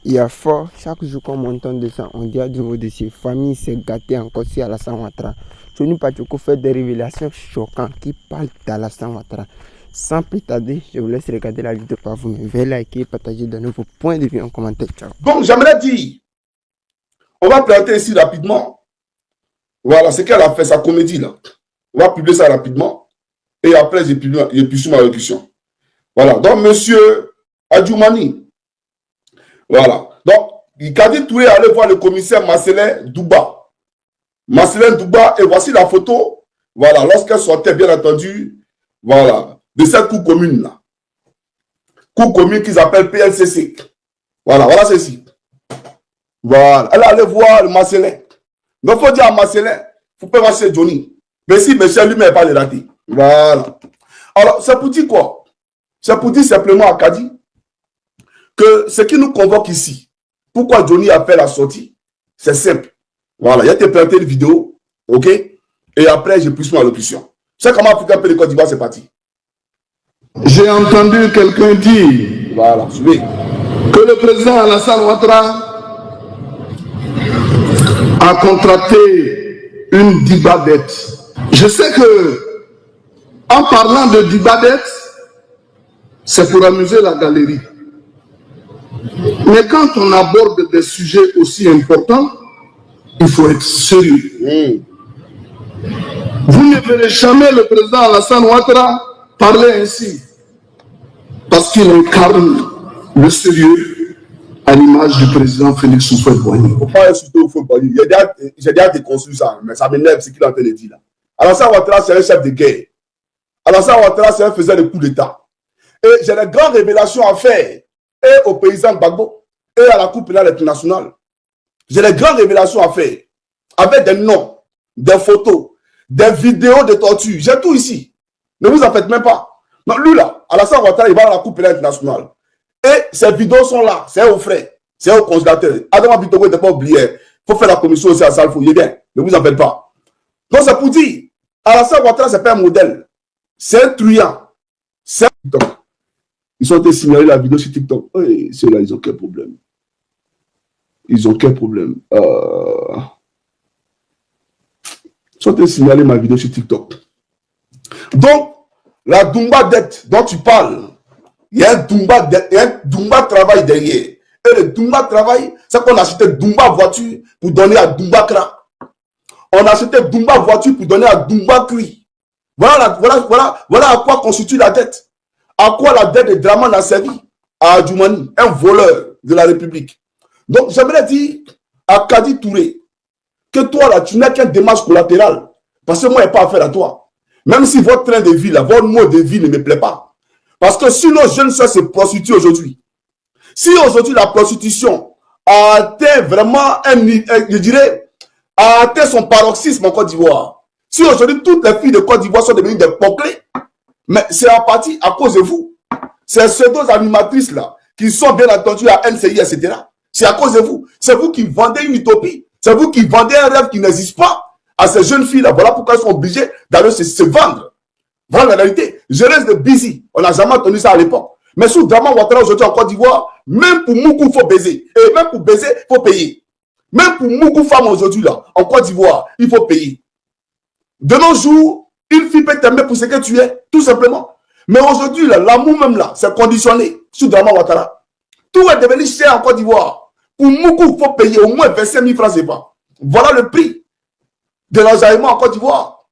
Il y a fort, chaque jour qu'on m'entend de ça, on dit à Djogo de ses familles s'est gâtée encore si Alassane Ouattara. Tony Pachoko fait des révélations choquantes qui parlent d'Alassane Ouattara. Sans plus tarder, je vous laisse regarder la vidéo par vous-même. Veuillez liker, partager, donner vos points de vue en commentaire. Ciao. Donc, j'aimerais dire, on va planter ici rapidement. Voilà, c'est qu'elle a fait sa comédie là. On va publier ça rapidement. Et après, j'ai publié ma réduction. Voilà, donc monsieur Adjoumani. Voilà, donc Kadi Touré allait voir le commissaire Marcelin Douba. Marcelin Douba, et voici la photo. Voilà, lorsqu'elle sortait, bien entendu, voilà, de cette cour commune là. Cour commune qu'ils appellent PLCC. Voilà, voilà ceci. Voilà, elle allait voir le Marcelin. Donc, il faut dire à Marcelin, il ne faut pas racheter Johnny. Mais si monsieur lui-même n'est pas le raté. Voilà. Alors, c'est pour dire quoi? C'est pour dire simplement à Kadi que ce qui nous convoque ici, pourquoi Johnny a fait la sortie, c'est simple. Voilà, il a été planté une vidéo, ok? Et après, j'ai pris ma locution. C'est comment Africa P de Côte d'Ivoire, c'est parti. J'ai entendu quelqu'un dire voilà, suivez, que le président Alassane Ouattara a contracté une dibadette. Je sais que, en parlant de dibadette, c'est pour amuser la galerie. Mais quand on aborde des sujets aussi importants, il faut être sérieux. Vous ne verrez jamais le président Alassane Ouattara parler ainsi, parce qu'il incarne le sérieux à l'image du président Félix Houphouët-Boigny. Il ne faut pas insulter Houphouët-Boigny. J'ai déjà déconstruit ça, mais ça m'énerve ce qu'il est en train de dire là. Alassane Ouattara, c'est un chef de guerre. Alassane Ouattara, c'est un faiseur de coups d'État. Et j'ai des grandes révélations à faire, et au paysan Gbagbo, et à la Cour pénale internationale. J'ai des grandes révélations à faire, avec des noms, des photos, des vidéos de torture. J'ai tout ici. Ne vous en faites même pas. Donc lui là, Alassane Ouattara, il va à la Cour pénale internationale. Et ces vidéos sont là, c'est aux frais, c'est aux congélateurs. Adama Bitogo n'était pas oublié. Il faut faire la commission aussi à Salfou. Il est bien. Ne vous en faites pas. Donc c'est pour dire, Alassane Ouattara, c'est pas un modèle. C'est un truand. C'est un TikTok. Ils ont été signalés la vidéo sur TikTok. Oui, ceux-là, ils ont quel problème? Ils ont quel problème? Ils ont été signalés ma vidéo sur TikTok. Donc, la Dumba dette dont tu parles, il y a un Dumba travail derrière. Et le Dumba travail, c'est qu'on a acheté Dumba voiture pour donner à Dumba Kra. On a acheté Dumba voiture pour donner à Dumba Kri. Voilà à quoi constitue la dette. À quoi la dette de Draman a servi? À Adjoumani, un voleur de la République. Donc, j'aimerais dire à Kadi Touré que toi, là, tu n'as qu'un démarche collatéral. Parce que moi, il n'y a pas affaire à toi. Même si votre train de vie, là, votre mode de vie ne me plaît pas. Parce que si nos jeunes soeurs se prostituent aujourd'hui, si aujourd'hui la prostitution a atteint vraiment je dirais, a atteint son paroxysme en Côte d'Ivoire, si aujourd'hui toutes les filles de Côte d'Ivoire sont devenues des poclés, mais c'est en partie à cause de vous. Ces pseudo-animatrices là, qui sont bien entendu à NCI, etc. C'est à cause de vous. C'est vous qui vendez une utopie. C'est vous qui vendez un rêve qui n'existe pas à ces jeunes filles là. Voilà pourquoi elles sont obligées d'aller se vendre. Voilà la réalité. Je reste de busy. On n'a jamais entendu ça à l'époque. Mais sous Draman Ouattara aujourd'hui en Côte d'Ivoire, même pour Moukou, il faut baiser. Et même pour baiser, il faut payer. Même pour Moukou femme aujourd'hui là, en Côte d'Ivoire, il faut payer. De nos jours, une fille peut t'aimer pour ce que tu es, tout simplement. Mais aujourd'hui, l'amour même là, c'est conditionné sous Draman Ouattara. Tout est devenu cher en Côte d'Ivoire. Pour Moukou, il faut payer au moins 25 000 francs CFA. Voilà le prix de l'enjaillement en Côte d'Ivoire.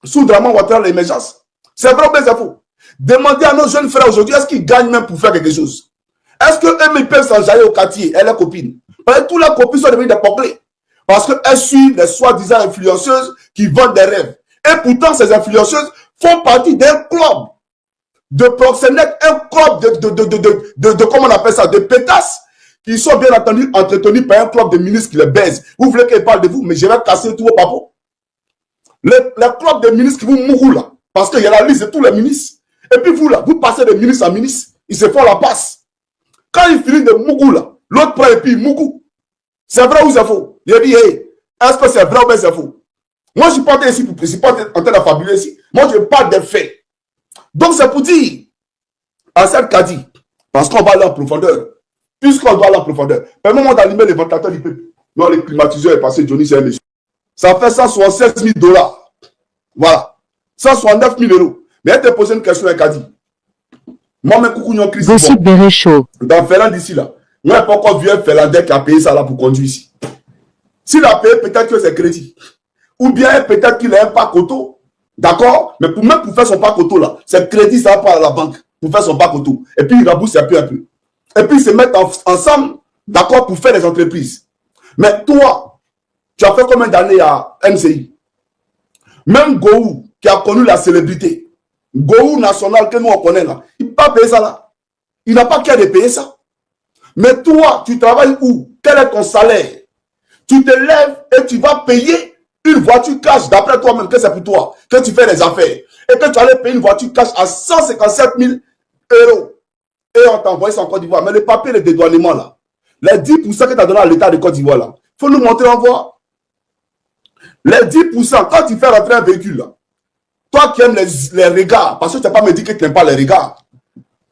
Sous Draman Ouattara, l'émergence. C'est vrai ou bien c'est faux? Demandez à nos jeunes frères aujourd'hui, est-ce qu'ils gagnent même pour faire quelque chose? Est-ce qu'eux, ils peuvent s'enjailler au quartier, et leurs copines? Parce que tous leurs copines sont devenues des poclés. Parce qu'elles suivent les soi-disant influenceuses qui vendent des rêves. Et pourtant, ces influenceuses font partie d'un club de proxénètes, un club de comment on appelle ça, de pétasses, qui sont bien entendu entretenus par un club de ministres qui les baisent. Vous voulez qu'ils parlent de vous, mais je vais casser tous vos papos. Les clubs de ministres qui vous mourront là, parce qu'il y a la liste de tous les ministres. Et puis vous là, vous passez de ministre en ministre, ils se font la passe. Quand ils finissent de mougou là, l'autre prend et puis mougou. C'est vrai ou c'est faux? Il a dit, hey, est-ce que c'est vrai ou c'est faux? Moi, je ne suis pas ici pour, je suis pas en train de fabuler ici. Moi, je parle des faits. Donc, c'est pour dire à cette Kadi, parce qu'on va aller en profondeur. Puisqu'on doit aller en profondeur. Permets-moi d'allumer les ventilateurs du peuple. Non, les climatiseurs est passé, Johnny, c'est un monsieur. Ça fait 176 000 $. Voilà. 169 000 €. Mais elle te pose une question, elle a dit. Moi-même, coucou, nous Christ. Gossip Béréchaud. Dans Finlande ici, là. Moi, je n'ai pas encore vu un Finlandais qui a payé ça là pour conduire ici. S'il a payé, peut-être que c'est crédit. Ou bien, peut-être qu'il a un pack auto. D'accord? Mais même pour faire son pack auto, là, c'est crédit, ça va pas à la banque. Pour faire son pack auto. Et puis, il rembourse un peu, un peu. Et puis, ils se mettent ensemble, d'accord, pour faire des entreprises. Mais toi, tu as fait combien d'années à MCI? Même Gou, qui a connu la célébrité, Gou national que nous on connaît là, il n'a pas payé ça là. Il n'a pas qu'à de payer ça. Mais toi, tu travailles où? Quel est ton salaire? Tu te lèves et tu vas payer une voiture cash, d'après toi-même, que c'est pour toi, que tu fais les affaires. Et que tu allais payer une voiture cash à 157 000 €. Et on t'a envoyé ça en Côte d'Ivoire. Mais le papier, le dédouanement là, les 10% que tu as donné à l'État de Côte d'Ivoire là, il faut nous montrer en voie. Les 10%, quand tu fais rentrer un véhicule là, toi qui aimes les regards, parce que tu n'as pas me dit que tu n'aimes pas les regards.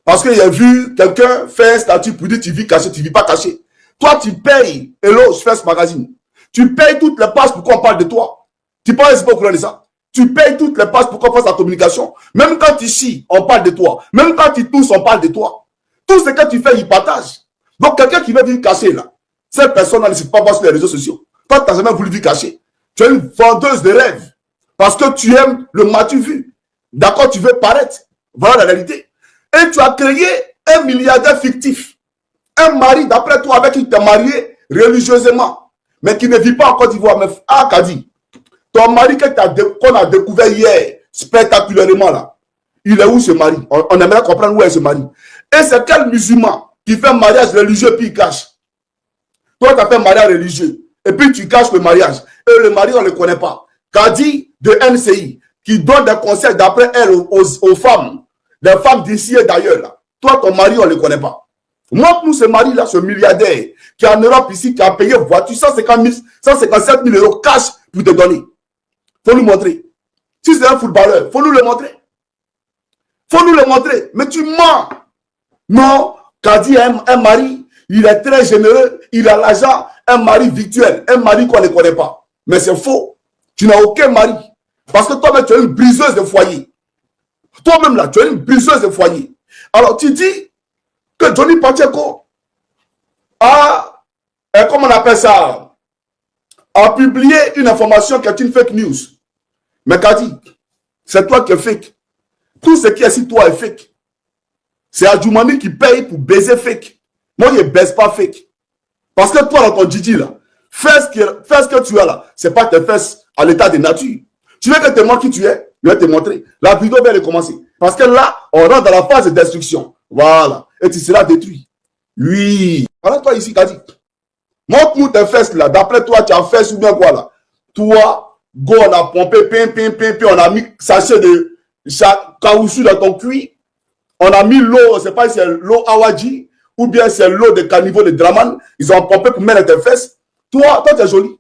Parce que j'ai vu quelqu'un faire un statut pour dire tu vis caché, tu ne vis pas caché. Toi, tu payes, hello, je fais ce magazine. Tu payes toutes les passes pour qu'on parle de toi. Tu penses pas au courant de ça? Tu payes toutes les passes pour qu'on fasse la communication. Même quand tu chies, on parle de toi. Même quand tu tousses, on parle de toi. Tout ce que tu fais, il partage. Donc, quelqu'un qui veut vivre caché, là, cette personne-là ne sait pas voir sur les réseaux sociaux. Toi, tu n'as jamais voulu vivre caché. Tu es une vendeuse de rêves. Parce que tu aimes le matu vu. D'accord, tu veux paraître. Voilà la réalité. Et tu as créé un milliardaire fictif. Un mari, d'après toi, avec qui tu t'es marié religieusement. Mais qui ne vit pas en Côte d'Ivoire. Mais, Kadi, ton mari qu'on a découvert hier, spectaculairement là, il est où ce mari? On aimerait comprendre où est ce mari. Et c'est quel musulman qui fait un mariage religieux puis il cache? Toi, tu as fait un mariage religieux et puis tu caches le mariage. Et le mari, on ne le connaît pas. Kadi de NCI, qui donne des conseils d'après elle aux femmes, des femmes d'ici et d'ailleurs. Toi, ton mari, on ne le connaît pas. Montre-nous ce mari-là, ce milliardaire, qui est en Europe ici, qui a payé voiture 157 000 € cash pour te donner. Il faut nous montrer. Si c'est un footballeur, il faut nous le montrer. Il faut nous le montrer. Mais tu mens. Non, Kadi a un mari, il est très généreux, il a l'argent, un mari virtuel, un mari qu'on ne connaît pas. Mais c'est faux. Tu n'as aucun mari. Parce que toi-même, tu es une briseuse de foyer. Toi-même, là, tu es une briseuse de foyer. Alors, tu dis que Johnny Pacheco a, comment on appelle ça, a publié une information qui est une fake news. Mais Kadi, c'est toi qui es fake. Tout ce qui est sur toi est fake. C'est Adjoumani qui paye pour baiser fake. Moi, je ne baise pas fake. Parce que toi, dans ton Didi, là, fais ce que tu as là. Ce n'est pas tes fesses à l'état de nature. Tu veux que te montres qui tu es? Je vais te montrer. La vidéo vient de commencer. Parce que là, on rentre dans la phase de destruction. Voilà. Et tu seras détruit. Oui. Voilà toi ici, Kadi. Montre-nous tes fesses là. D'après toi, tu as fait ou bien quoi là? Toi, go, on a pompé, on a mis sachet de caoutchouc dans ton cuir. On a mis l'eau, je ne sais pas si c'est l'eau Awadji ou bien c'est l'eau de caniveau de Draman. Ils ont pompé pour mettre tes fesses. Toi, tu es joli.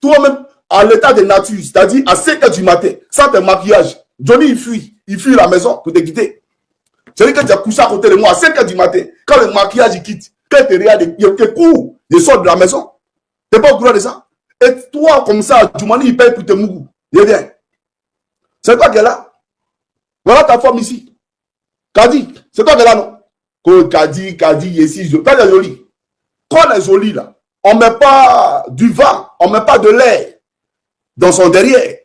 Toi-même, à l'état de nature, c'est-à-dire à 5 h du matin, sans tes maquillages. Johnny, il fuit la maison pour te quitter. C'est-à-dire que tu as couché à côté de moi à 5 h du matin, quand le maquillage il quitte, quand tu regardes, il te court, il sort de la maison. Tu n'es pas au courant de ça. Et toi, comme ça, Djoumani, il paye pour te mougou. Il vient. C'est toi qui es là. Voilà ta femme ici. Kadi, c'est toi qui es là, non? Kadi, ici, toi, tu es joli. Quand on est joli, là, on ne met pas du vent, on ne met pas de l'air dans son derrière.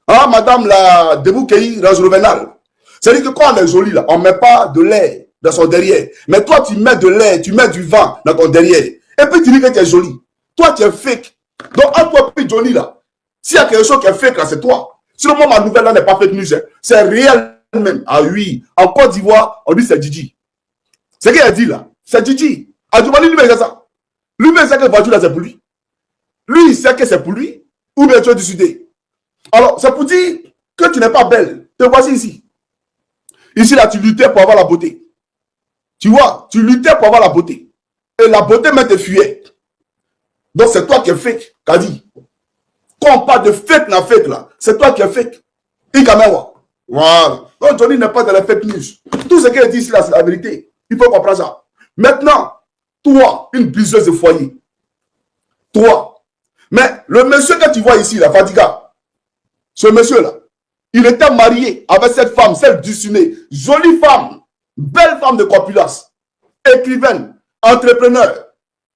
Hein, madame la Deboukei Rajrovenal. C'est-à-dire que quand on est joli, là, on ne met pas de l'air dans son derrière. Mais toi, tu mets de l'air, tu mets du vent dans ton derrière. Et puis tu dis que tu es joli. Toi, tu es fake. Donc, entre toi et Johnny, là, s'il y a quelque chose qui est fake, là, c'est toi. Sinon, moi, ma nouvelle, là, n'est pas fake news. C'est réel même. Ah oui. En Côte d'Ivoire, on dit c'est Didi. Ce qu'il a dit, là, c'est Didi. Adjoumani, lui, il ça. Lui, il sait que la voiture, là, c'est pour lui. Lui, il sait que c'est pour lui. Ou bien tu es décidé. Alors, c'est pour dire que tu n'es pas belle. Te voici ici. Ici, là, tu luttais pour avoir la beauté. Tu vois, tu luttais pour avoir la beauté. Et la beauté même te fuyait. Donc, c'est toi qui es fake, Kadi. Quand on parle de fake, là, c'est toi qui es fake. Ikamewa. Voilà. Donc, Johnny n'est pas dans la fake news. Tout ce qu'il dit ici, là, c'est la vérité. Il faut comprendre ça. Maintenant, Toi, une briseuse de foyer. Toi. Mais le monsieur que tu vois ici, la Fadiga, ce monsieur-là, il était marié avec cette femme, celle d'Usuné, jolie femme, belle femme de corpulence, écrivaine, entrepreneur.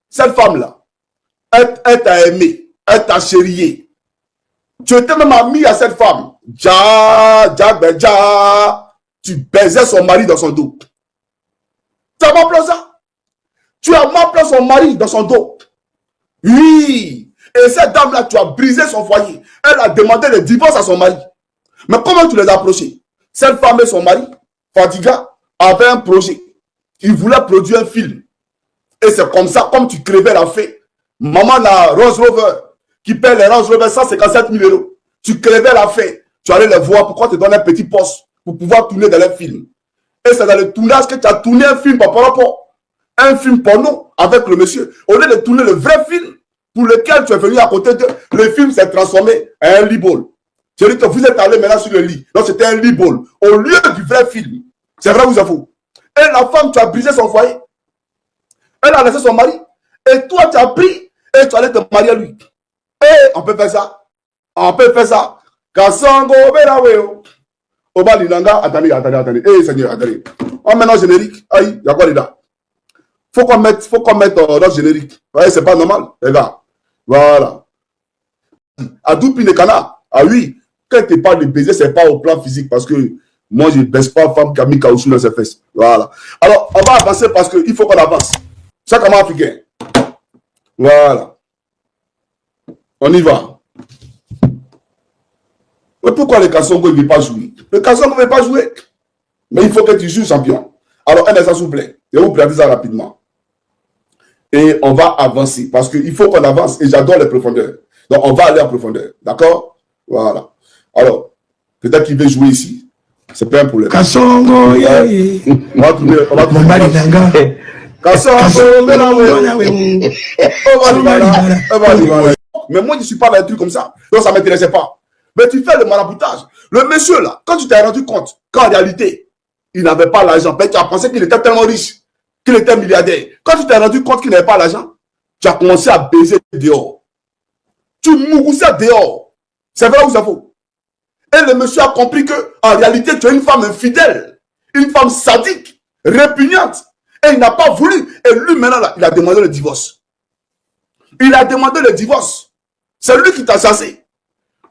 Cette femme-là, elle t'a aimé, elle t'a chéri. Tu étais même ami à cette femme. Tu baisais son mari dans son dos. Tu as mal ça? Tu as mal son mari dans son dos. Oui. Et cette dame-là, tu as brisé son foyer. Elle a demandé le divorce à son mari. Mais comment tu les as approchés? Cette femme et son mari, Fadiga, avaient un projet. Ils voulaient produire un film. Et c'est comme ça, comme tu crevais la fée. Maman la Rose Rover, qui paie les Rose Rover 157 000 €. Tu crevais la fée. Tu allais les voir. Pourquoi te donner un petit poste pour pouvoir tourner dans les films? Et c'est dans le tournage que tu as tourné un film par rapport. Un film porno avec le monsieur. Au lieu de tourner le vrai film pour lequel tu es venu à côté de le film s'est transformé en un lit-ball. Je dis que vous êtes allé maintenant sur le lit. Donc c'était un lit-ball. Au lieu du vrai film. C'est vrai ou c'est faux? Et la femme, tu as brisé son foyer. Elle a laissé son mari. Et toi, tu as pris et tu allais te marier à lui. Et on peut faire ça. On peut faire ça. Kassango, Beraweo. Oba Linanga, attendez. Eh Seigneur, attendez. On met notre générique. Aïe, il y a quoi là? Faut qu'on mette notre générique. Ouais, c'est pas normal, les gars. Voilà. Adoupi le canard. Ah oui, quand tu parles de baiser, c'est pas au plan physique parce que moi, je ne baisse pas femme qui a mis caoutchouc dans ses fesses. Voilà. Alors, on va avancer parce qu'il faut qu'on avance. Chaque homme africain. Voilà. On y va. Mais pourquoi le Kassongo ne veut pas jouer? Le Kassongo ne veut pas jouer. Mais il faut que tu joues champion. Alors, un instant, s'il vous plaît. Je vais vous présenter ça rapidement. Et on va avancer. Parce qu'il faut qu'on avance. Et j'adore les profondeurs. Donc, on va aller en profondeur. D'accord? Voilà. Alors, peut-être qu'il veut jouer ici. C'est pas un problème. Kassongo, yeah. On va tourner. Mais moi, je ne suis pas dans un truc comme ça. Donc, ça ne m'intéressait pas. Mais tu fais le maraboutage. Le monsieur, là, quand tu t'es rendu compte qu'en réalité, il n'avait pas l'argent, tu as pensé qu'il était tellement riche, qu'il était milliardaire. Quand tu t'es rendu compte qu'il n'avait pas l'argent, tu as commencé à baiser dehors. Tu mouroussais dehors. C'est vrai ou c'est faux? Et le monsieur a compris que en réalité, tu es une femme infidèle, une femme sadique, répugnante. Et il n'a pas voulu. Et lui, maintenant, là, il a demandé le divorce. Il a demandé le divorce. C'est lui qui t'a chassé.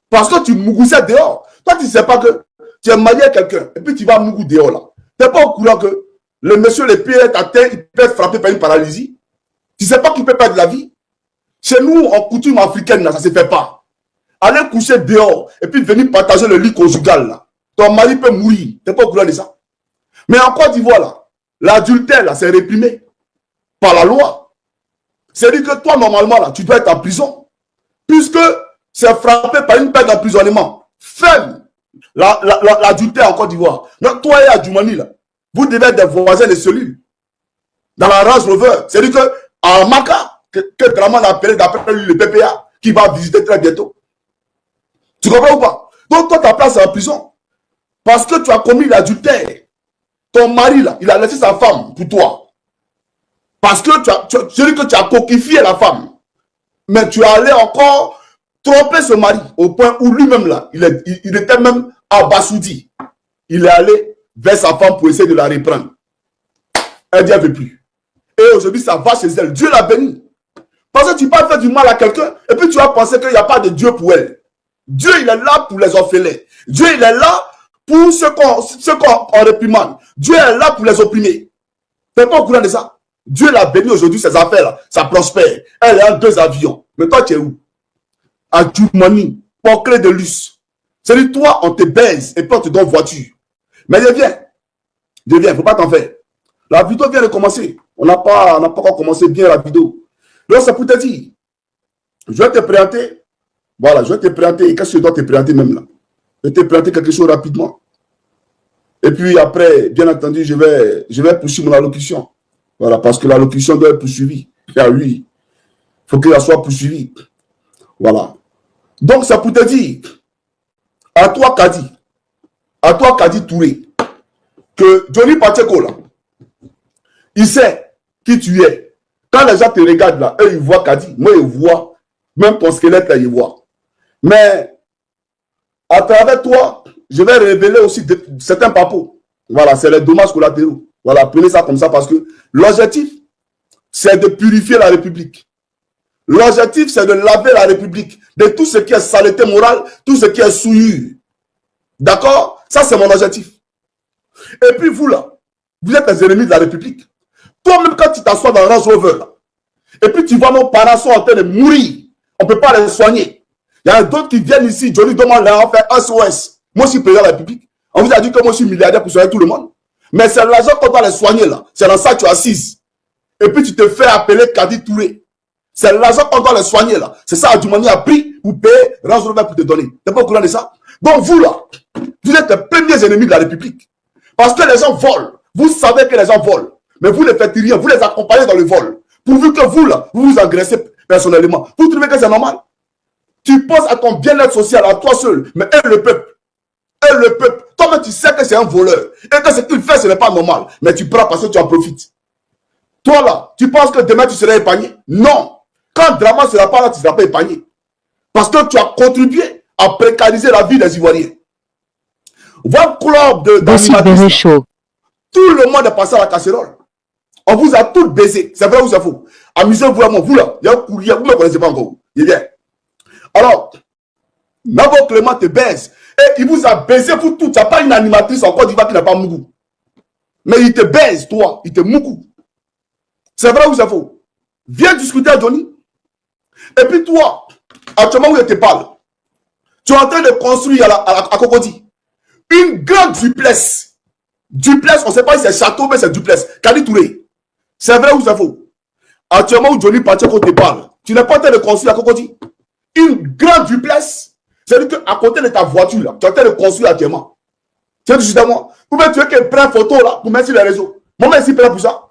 Parce que tu mougoussais dehors. Toi, tu ne sais pas que tu es marié à quelqu'un. Et puis tu vas mougou dehors là. Tu n'es pas au courant que le monsieur, le pied est à terre, il peut être frappé par une paralysie. Tu ne sais pas qu'il peut perdre la vie. Chez nous, en coutume africaine, là, ça ne se fait pas. Aller coucher dehors et puis venir partager le lit conjugal là. Ton mari peut mourir. Tu n'es pas au courant de ça. Mais en Côte d'Ivoire là, l'adultère là, c'est réprimé par la loi. C'est-à-dire que toi, normalement là, tu dois être en prison. Puisque c'est frappé par une peine d'emprisonnement ferme. L'adultère en Côte d'Ivoire. Donc, toi et Adjoumani, là, vous devez être des voisins de cellules. Dans la Range Rover. C'est-à-dire que, en Maca, que Draman a appelé d'après lui le PPA, qui va visiter très bientôt. Tu comprends ou pas? Donc, toi, ta place est en prison. Parce que tu as commis l'adultère. Ton mari, là, il a laissé sa femme pour toi. Parce que tu as coquifié la femme. Mais tu es allé encore tromper ce mari au point où lui-même là, il était même abasourdi. Il est allé vers sa femme pour essayer de la reprendre. Elle dit, elle ne veut plus. Et aujourd'hui, ça va chez elle. Dieu l'a béni. Parce que tu vas faire du mal à quelqu'un et puis tu vas penser qu'il n'y a pas de Dieu pour elle. Dieu, il est là pour les orphelins. Dieu, il est là pour ceux qu'on réprimande. Dieu est là pour les opprimer. Tu n'es pas au courant de ça? Dieu l'a béni aujourd'hui, ses affaires-là. Ça prospère. Elle est en 2 avions. Mais toi, tu es où? À Djoumani, pour clé de luxe. C'est-à-dire, toi, on te baise et puis on te donne voiture. Mais viens, il ne faut pas t'en faire. La vidéo vient de commencer. On n'a pas encore commencé bien la vidéo. Donc, c'est pour te dire, je vais te présenter. Voilà, je vais te présenter. Qu'est-ce que je dois te présenter même là? Je vais te présenter quelque chose rapidement. Et puis après, bien entendu, je vais poursuivre mon allocution. Voilà, parce que l'allocution doit être poursuivie. Ah oui, il faut qu'elle soit poursuivie. Voilà. Donc, c'est pour te dire, à toi, Kadi Touré, que Johnny Pacheco, là, il sait qui tu es. Quand les gens te regardent là, eux, ils voient Kadi. Moi, ils voient. Même ton squelette, là, ils voient. Mais, à travers toi, je vais révéler aussi certains papos. Voilà, c'est les dommages collatéraux. Voilà, prenez ça comme ça parce que l'objectif, c'est de purifier la République. L'objectif, c'est de laver la République de tout ce qui est saleté morale, tout ce qui est souillure. D'accord? Ça, c'est mon objectif. Et puis vous, là, vous êtes les ennemis de la République. Toi-même, quand tu t'assois dans le Range Rover, là, et puis tu vois nos parents sont en train de mourir, on ne peut pas les soigner. Il y a d'autres qui viennent ici, Johnny demande leur faire SOS. Moi, je suis président de la République. On vous a dit que moi, je suis milliardaire pour soigner tout le monde. Mais c'est l'argent qu'on doit les soigner, là. C'est dans ça que tu es assise. Et puis tu te fais appeler Kadi Touré. C'est l'argent qu'on doit les soigner, là. C'est ça, Adjoumani a pris pour payer Range Rover pour te donner. Tu n'es pas au courant de ça? Donc vous, là, vous êtes les premiers ennemis de la République. Parce que les gens volent. Vous savez que les gens volent. Mais vous ne faites rien. Vous les accompagnez dans le vol. Pourvu que vous, là, vous vous agressez personnellement. Vous trouvez que c'est normal? Tu penses à ton bien-être social, à toi seul. Mais elle, le peuple. Elle, le peuple. Toi-même, tu sais que c'est un voleur. Et que ce qu'il fait, ce n'est pas normal. Mais tu prends parce que tu en profites. Toi, là, tu penses que demain, tu seras épargné? Non. Quand Drama ne sera pas là, tu ne seras pas épargné. Parce que tu as contribué à précariser la vie des Ivoiriens. Votre club d'animateurs, tout le monde est passé à la casserole. On vous a tous baisé. C'est vrai ou c'est faux? Amusez-vous vraiment. Vous là, il y a un courrier. Vous ne me connaissez pas encore. Il vient. Alors, Nabo Clément te baise. Et il vous a baisé pour tout. Tu n'as pas une animatrice en Côte d'Ivoire qui n'a pas Mougou. Mais il te baise, toi. Il te Mougou. C'est vrai ou c'est faux? Viens discuter à Johnny. Et puis toi, actuellement où je te parle, tu es en train de construire à Cocody une grande duplex. Duplex, on ne sait pas si c'est château, mais c'est duplex. Kadi Touré. C'est vrai ou c'est faux? Actuellement où Johnny Pacheco te parle, tu n'es pas en train de construire à Cocody une grande duplex. C'est-à-dire qu'à côté de ta voiture, là, tu es en train de construire actuellement. Tu es juste à moi. Ou bien tu veux qu'elle prenne photo là pour mettre sur les réseaux. Moi, je suis prêt pour ça.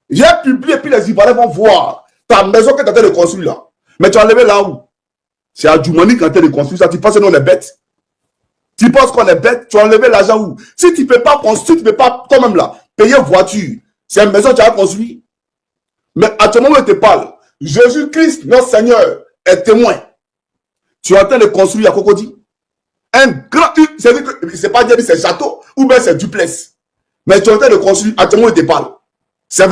J'ai publié, puis les Ivoiriens vont voir ta maison que tu es en train de construire là. Mais tu as enlevé là où? C'est à Djoumani qui est en train de construire ça. Tu penses que nous on est bêtes? Tu penses qu'on est bêtes? Tu as enlevé l'argent où? Si tu ne peux pas construire, tu ne peux pas toi-même là payer voiture. C'est une maison que tu as construit. Mais actuellement où je te parle, Jésus-Christ, notre Seigneur, est témoin. Tu es en train de construire à Cocody un grand. C'est pas dire que c'est château ou bien c'est duplex. Mais tu es en train de construire actuellement où je te parle. C'est